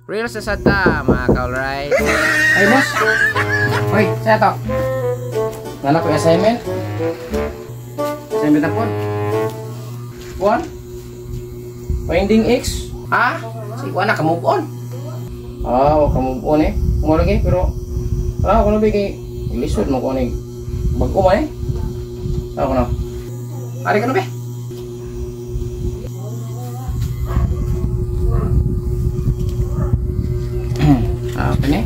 Real sa sada mga ka-alright. Ay boss. Hoy, saya to. Nana ko assignment. Assignment na po. Kuan? Finding X. Ah, si kuan na ka-move on. Ah, wag ka-move on eh. Kung lagi pero kung nabigay lisod mo ko ni bago mo eh. Ako na. Ari ka na ba? Okay na.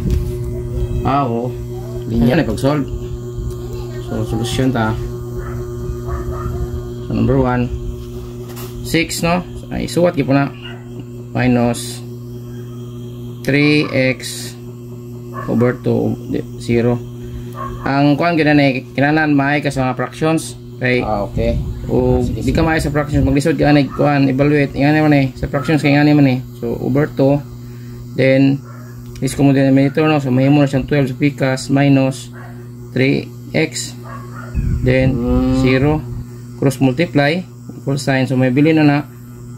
Oo. Linya na pag-solve. So, solusyon ta. So, number 1. 6, no? Ay, suwat po na. Minus 3x over 2, 0. Ang kuhan kinanan maay ka sa mga fractions. Okay. Okay. O di ka maay sa fractions, maglisod ka na kuhan, evaluate. Ingani man eh. Sa fractions kay ingani man eh. So, over 2. Then, is common denominator, no? So mahimo na siyang 12 sa pikas minus 3x, then 0, cross multiply, equal sign. So may bilin na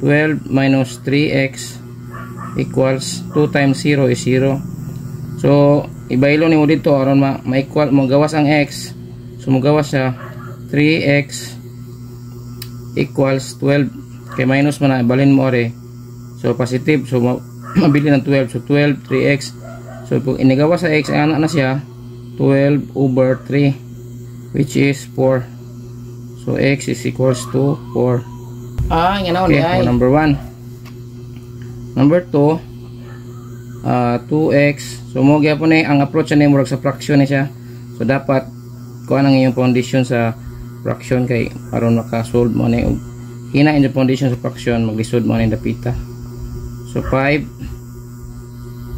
12 minus 3x equals 2 times 0 is 0. So ibaylo ni mo dito aron ma-equal mo gawas ang x. So mo gawas siya 3x equals 12 kay minus man na ibalin mo ore. So positive, so mabili ng 12. So 12 3x. So kung inigawa sa x, ang anak na siya 12 over 3, which is 4. So x is equals to 4. Yan ako. Okay, number 1. Number 2, 2x. So mo gyapon ang approach ni murag sa fraction ni siya. So dapat kuan ang iyong foundation sa fraction kay aron maka-solve mo ni hina in the foundation sa fraction, maglisod mo ni dapita. So 5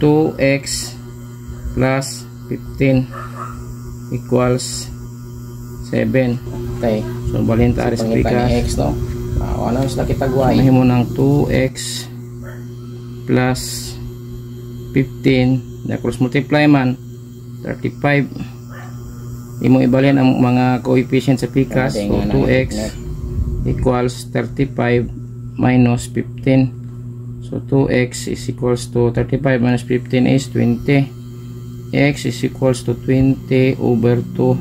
2x plus 15 equals 7. Okay. So balhin ta ari sa pikas. No? Ano is nakita guay? Mahimo ng 2x plus 15 na cross multiply man 35. Imo ibalhin ang mga coefficient sa pikas. So 2x equals 35 minus 15. So 2x is equals to 35 minus 15 is 20. X is equals to 20 over 2.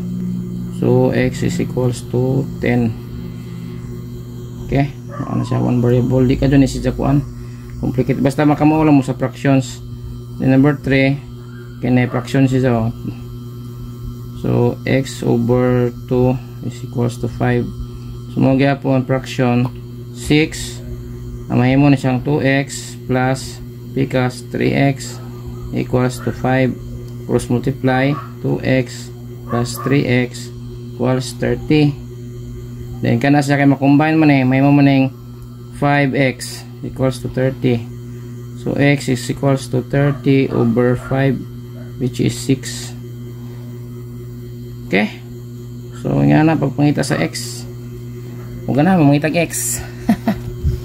So x is equals to 10. Okay. Ano siya? One variable. Di ka dyan isip sa kuan. Complicate. Basta makamawala mo sa fractions. Then number 3. Kaya fractions siya. So x over 2 is equals to 5. So mga po ang fraction 6. Mahimo na siyang 2x plus pikas 3x equals to 5. Cross multiply 2x plus 3x equals 30. Then kana siya kay makombine man eh, mahimo man ning 5x equals to 30. So x is equals to 30 over 5, which is 6. Okay. So nga na pagpangita sa x. Huwag na mamangitag x.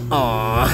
Aww.